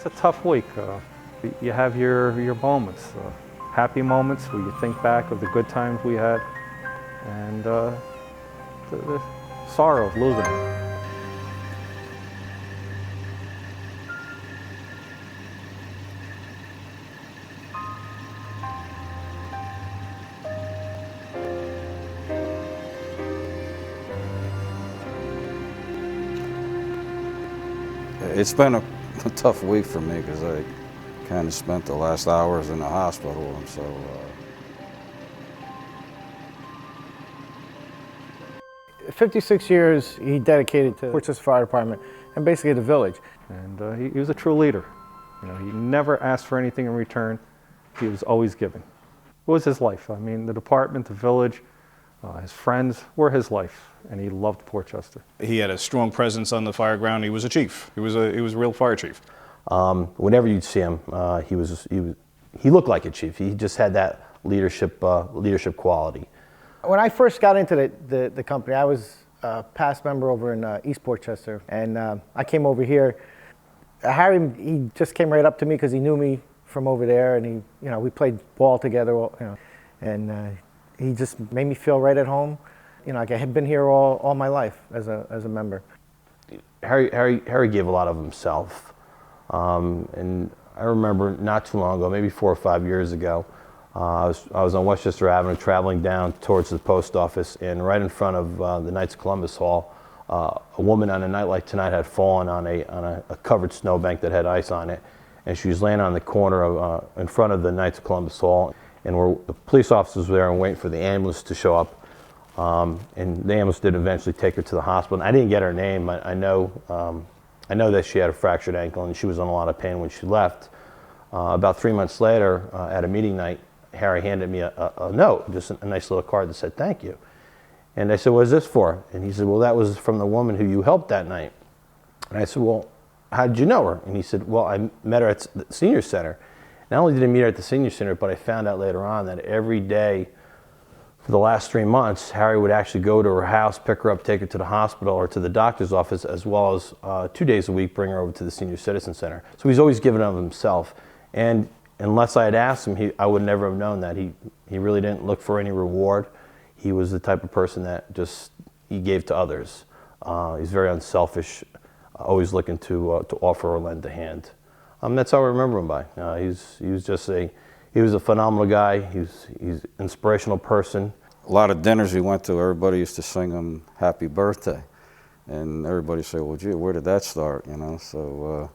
It's a tough week. You have your moments, happy moments where you think back of the good times we had, and the sorrow of losing him. It's been a tough week for me because I kind of spent the last hours in the hospital, and so 56 years he dedicated to Portchester Fire Department and basically the village. And he was a true leader. You know, he never asked for anything in return. He was always giving. It was his life. I mean, the department, the village, his friends were his life, and he loved Portchester. He had a strong presence on the fire ground. He was a chief. He was a real fire chief. Whenever you'd see him, he looked like a chief. He just had that leadership quality. When I first got into the company, I was a past member over in East Portchester, and I came over here. Harry, he just came right up to me because he knew me from over there, and we played ball together, and he just made me feel right at home. Like I had been here all my life as a member. Harry gave a lot of himself, and I remember not too long ago, maybe 4 or 5 years ago, I was on Westchester Avenue traveling down towards the post office, and right in front of the Knights of Columbus Hall, a woman on a night like tonight had fallen on a covered snowbank that had ice on it, and she was laying on the corner in front of the Knights of Columbus Hall, and the police officers were there and waiting for the ambulance to show up. And the ambulance did eventually take her to the hospital. And I didn't get her name. I know that she had a fractured ankle and she was in a lot of pain when she left. About 3 months later, at a meeting night, Harry handed me a note, just a nice little card that said, "Thank you." And I said, "What is this for?" And he said, "Well, that was from the woman who you helped that night." And I said, "Well, how did you know her?" And he said, "Well, I met her at the senior center. Not only did I meet her at the senior center, but I found out later on that every day for the last 3 months, Harry would actually go to her house, pick her up, take her to the hospital or to the doctor's office, as well as 2 days a week, bring her over to the Senior Citizen Center." So he's always given of himself. And unless I had asked him, I would never have known that. He really didn't look for any reward. He was the type of person that he gave to others. He's very unselfish, always looking to offer or lend a hand. That's how I remember him by. He was a phenomenal guy. He's an inspirational person. a lot of dinners we went to, everybody used to sing him happy birthday. And everybody said, well, gee, where did that start, you know? So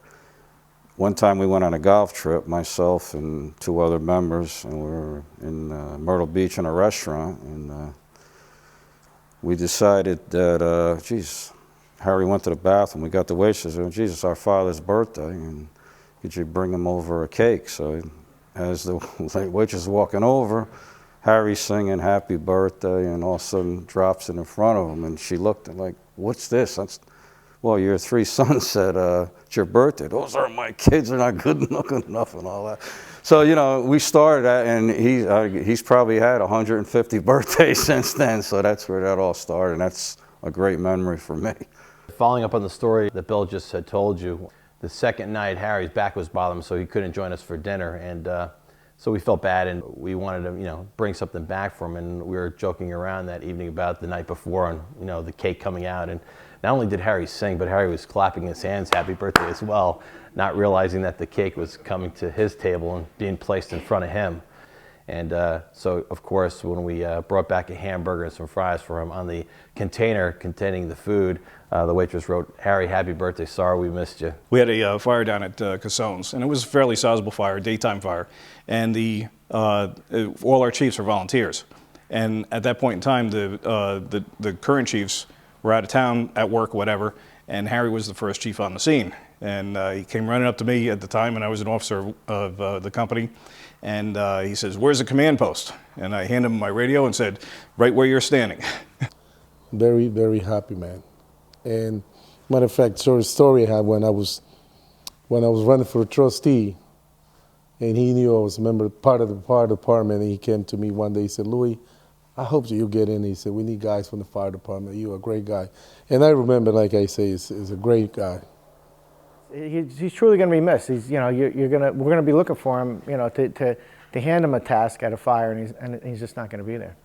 one time we went on a golf trip, myself and 2 other members, and we were in Myrtle Beach in a restaurant, and we decided that, geez, Harry went to the bathroom. We got the waitress and said, geez, it's our father's birthday, and could you bring him over a cake? So as the waitress is walking over, Harry's singing happy birthday, and all of a sudden drops it in front of him, and she looked and like, what's this? That's, well, your 3 sons said, it's your birthday. Those aren't my kids, they're not good enough and all that. So, you know, we started that, and he's probably had 150 birthdays since then, so that's where that all started, and that's a great memory for me. Following up on the story that Bill just had told you, the second night Harry's back was bothering him, so he couldn't join us for dinner, and so we felt bad, and we wanted to, you know, bring something back for him, and we were joking around that evening about the night before and, you know, the cake coming out, and not only did Harry sing, but Harry was clapping his hands, happy birthday as well, not realizing that the cake was coming to his table and being placed in front of him. And so, of course, when we brought back a hamburger and some fries for him, on the container containing the food, the waitress wrote, "Harry, happy birthday, sorry we missed you." We had a fire down at Cassone's, and it was a fairly sizable fire, daytime fire, and all our chiefs are volunteers. And at that point in time, the current chiefs were out of town, at work, whatever, and Harry was the first chief on the scene. And he came running up to me at the time, and I was an officer of the company, and he says, "Where's the command post?" And I handed him my radio and said, "Right where you're standing." Very, very happy, man. And matter of fact, story I had when I was running for a trustee, and he knew I was a member, part of the fire department, and he came to me one day, he said, "Louis, I hope you get in." He said, "We need guys from the fire department. You're a great guy." And I remember, like I say, he's a great guy. He's truly going to be missed. He's, you know, we're going to be looking for him, you know, to hand him a task at a fire, and he's just not going to be there.